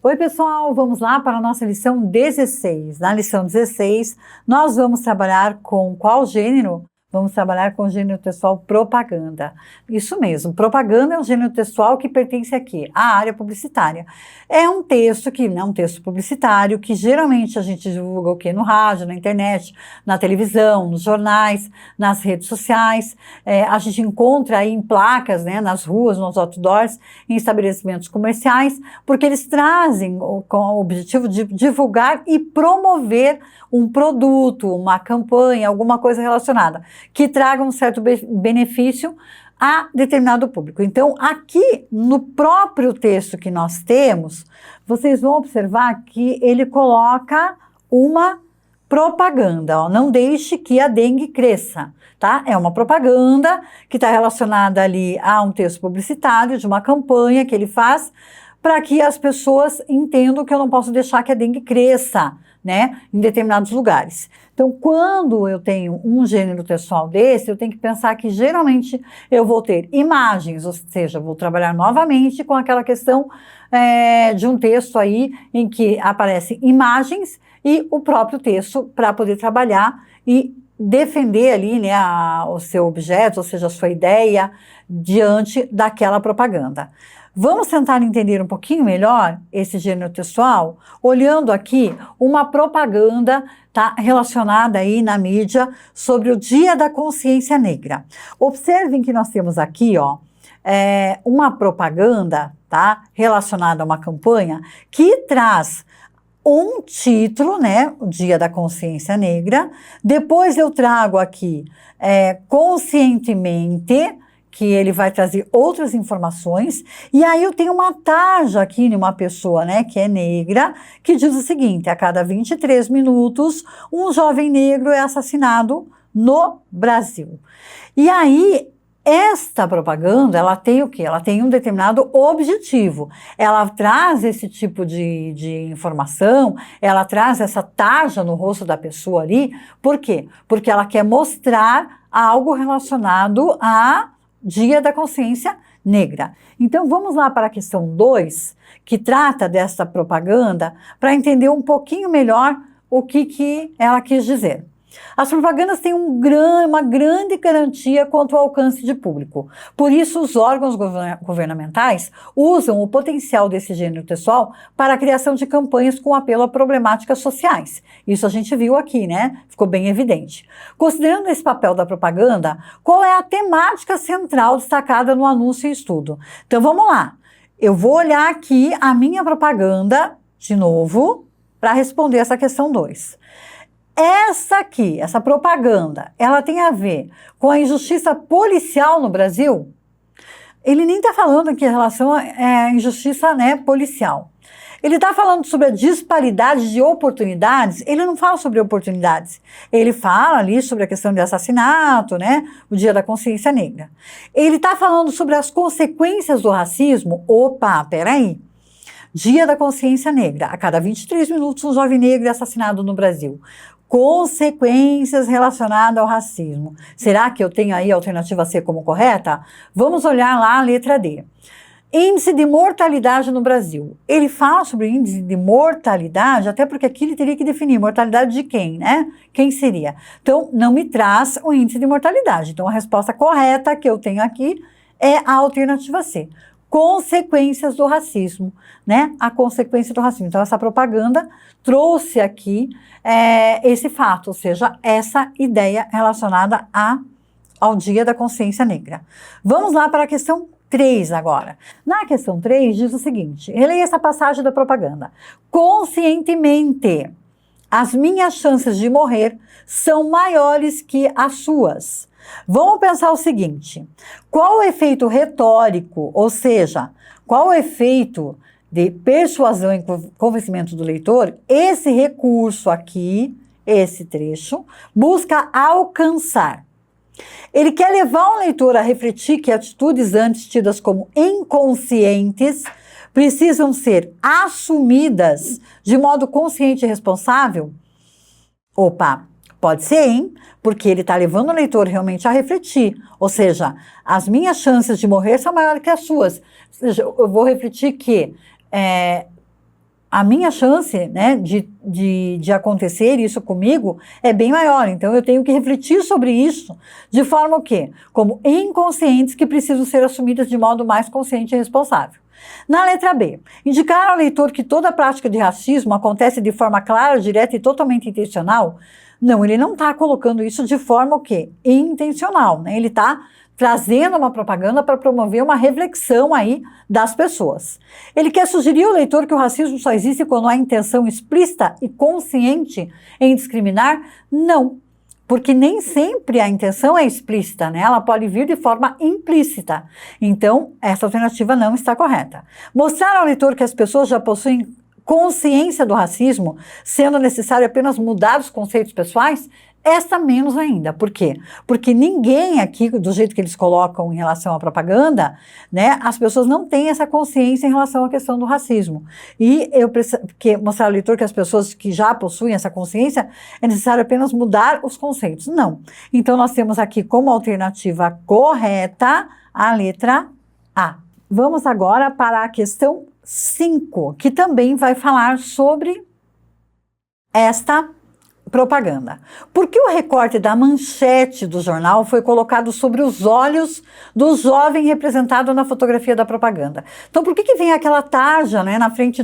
Oi pessoal, vamos lá para a nossa lição 16. Na lição 16, nós vamos trabalhar com qual gênero? Vamos trabalhar com o gênero textual propaganda. Isso mesmo, propaganda é um gênero textual que pertence aqui à área publicitária. É um texto que não é um texto publicitário, que geralmente a gente divulga o quê? No rádio, na internet, na televisão, nos jornais, nas redes sociais. A gente encontra aí em placas, né, nas ruas, nos outdoors, em estabelecimentos comerciais, porque eles trazem com o objetivo de divulgar e promover um produto, uma campanha, alguma coisa relacionada, que traga um certo benefício a determinado público. Então, aqui no próprio texto que nós temos, vocês vão observar que ele coloca uma propaganda, ó, não deixe que a dengue cresça, tá? É uma propaganda que está relacionada ali a um texto publicitário, de uma campanha que ele faz, para que as pessoas entendam que eu não posso deixar que a dengue cresça, né, em determinados lugares. Então, quando eu tenho um gênero textual desse, eu tenho que pensar que geralmente eu vou ter imagens, ou seja, vou trabalhar novamente com aquela questão de um texto aí em que aparecem imagens e o próprio texto para poder trabalhar e defender ali, né, o seu objeto, ou seja, a sua ideia diante daquela propaganda. Vamos tentar entender um pouquinho melhor esse gênero textual, olhando aqui uma propaganda, tá, relacionada aí na mídia sobre o Dia da Consciência Negra. Observem que nós temos aqui, ó, uma propaganda, tá, relacionada a uma campanha que traz um título, né, o Dia da Consciência Negra. Depois eu trago aqui conscientemente, que ele vai trazer outras informações, e aí eu tenho uma tarja aqui de uma pessoa, né, que é negra, que diz o seguinte: a cada 23 minutos, um jovem negro é assassinado no Brasil. E aí, esta propaganda, ela tem o quê? Ela tem um determinado objetivo. Ela traz esse tipo de informação, ela traz essa tarja no rosto da pessoa ali, por quê? Porque ela quer mostrar algo relacionado a Dia da Consciência Negra. Então, vamos lá para a questão 2, que trata dessa propaganda, para entender um pouquinho melhor o que ela quis dizer. As propagandas têm uma grande garantia quanto ao alcance de público. Por isso, os órgãos governamentais usam o potencial desse gênero textual para a criação de campanhas com apelo a problemáticas sociais. Isso a gente viu aqui, né? Ficou bem evidente. Considerando esse papel da propaganda, qual é a temática central destacada no anúncio e estudo? Então, vamos lá. Eu vou olhar aqui a minha propaganda, de novo, para responder essa questão 2. Essa propaganda, ela tem a ver com a injustiça policial no Brasil? Ele nem está falando aqui em relação à injustiça, né, policial. Ele está falando sobre a disparidade de oportunidades? Ele não fala sobre oportunidades. Ele fala ali sobre a questão de assassinato, né, o Dia da Consciência Negra. Ele está falando sobre as consequências do racismo? Opa, peraí. Dia da Consciência Negra. A cada 23 minutos, um jovem negro é assassinado no Brasil. Consequências relacionadas ao racismo. Será que eu tenho aí a alternativa C como correta? Vamos olhar lá a letra D. Índice de mortalidade no Brasil. Ele fala sobre índice de mortalidade, até porque aqui ele teria que definir mortalidade de quem, né? Quem seria? Então, não me traz o índice de mortalidade. Então, a resposta correta que eu tenho aqui é a alternativa C. Consequências do racismo, né? A consequência do racismo. Então, essa propaganda trouxe aqui esse fato, ou seja, essa ideia relacionada ao Dia da Consciência Negra. Vamos lá para a questão 3 agora. Na questão 3 diz o seguinte: releia essa passagem da propaganda. Conscientemente, as minhas chances de morrer são maiores que as suas. Vamos pensar o seguinte: qual o efeito retórico, ou seja, qual o efeito de persuasão e convencimento do leitor, esse recurso aqui, esse trecho, busca alcançar? Ele quer levar o leitor a refletir que atitudes antes tidas como inconscientes precisam ser assumidas de modo consciente e responsável? Opa! Pode ser, hein? Porque ele está levando o leitor realmente a refletir. Ou seja, as minhas chances de morrer são maiores que as suas. Ou seja, eu vou refletir que a minha chance, né, de acontecer isso comigo é bem maior. Então, eu tenho que refletir sobre isso de forma o quê? Como inconscientes que precisam ser assumidas de modo mais consciente e responsável. Na letra B, indicar ao leitor que toda prática de racismo acontece de forma clara, direta e totalmente intencional? Não, ele não está colocando isso de forma o quê? Intencional, né? Ele está trazendo uma propaganda para promover uma reflexão aí das pessoas. Ele quer sugerir ao leitor que o racismo só existe quando há intenção explícita e consciente em discriminar? Não, porque nem sempre a intenção é explícita, né? Ela pode vir de forma implícita. Então, essa alternativa não está correta. Mostrar ao leitor que as pessoas já possuem consciência do racismo, sendo necessário apenas mudar os conceitos pessoais, esta menos ainda. Por quê? Porque ninguém aqui, do jeito que eles colocam em relação à propaganda, né, as pessoas não têm essa consciência em relação à questão do racismo. E eu preciso mostrar ao leitor que as pessoas que já possuem essa consciência, é necessário apenas mudar os conceitos. Não. Então, nós temos aqui como alternativa correta a letra A. Vamos agora para a questão 5, que também vai falar sobre esta propaganda. Por que o recorte da manchete do jornal foi colocado sobre os olhos do jovem representado na fotografia da propaganda? Então, por que vem aquela tarja, né, na frente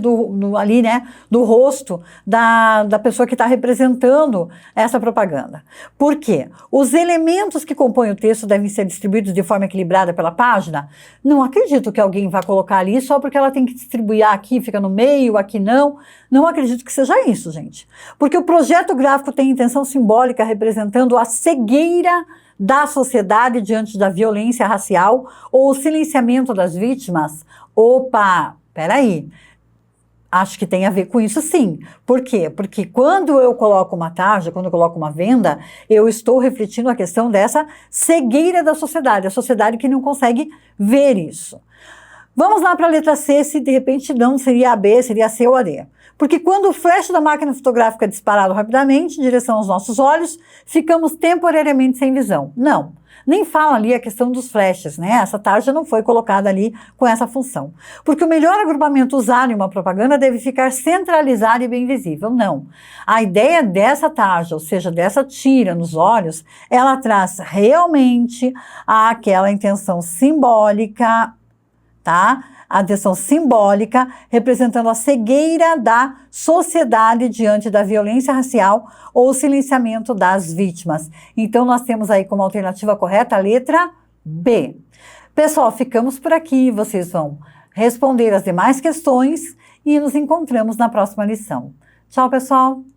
ali, né, do rosto da pessoa que está representando essa propaganda? Por quê? Os elementos que compõem o texto devem ser distribuídos de forma equilibrada pela página? Não acredito que alguém vá colocar ali só porque ela tem que distribuir aqui, fica no meio, aqui não. Não acredito que seja isso, gente. Porque o projeto gráfico tem intenção simbólica representando a cegueira da sociedade diante da violência racial ou o silenciamento das vítimas. Opa, peraí. Acho que tem a ver com isso sim. Por quê? Porque quando eu coloco uma tarja, quando eu coloco uma venda, eu estou refletindo a questão dessa cegueira da sociedade, a sociedade que não consegue ver isso. Vamos lá para a letra C, se de repente não seria a B, seria a C ou a D. Porque quando o flash da máquina fotográfica é disparado rapidamente em direção aos nossos olhos, ficamos temporariamente sem visão. Não, nem fala ali a questão dos flashes, né? Essa tarja não foi colocada ali com essa função. Porque o melhor agrupamento usado em uma propaganda deve ficar centralizado e bem visível. Não. A ideia dessa tarja, ou seja, dessa tira nos olhos, ela traz realmente aquela intenção simbólica, tá? A intenção simbólica representando a cegueira da sociedade diante da violência racial ou o silenciamento das vítimas. Então, nós temos aí como alternativa correta a letra B. Pessoal, ficamos por aqui. Vocês vão responder as demais questões e nos encontramos na próxima lição. Tchau, pessoal!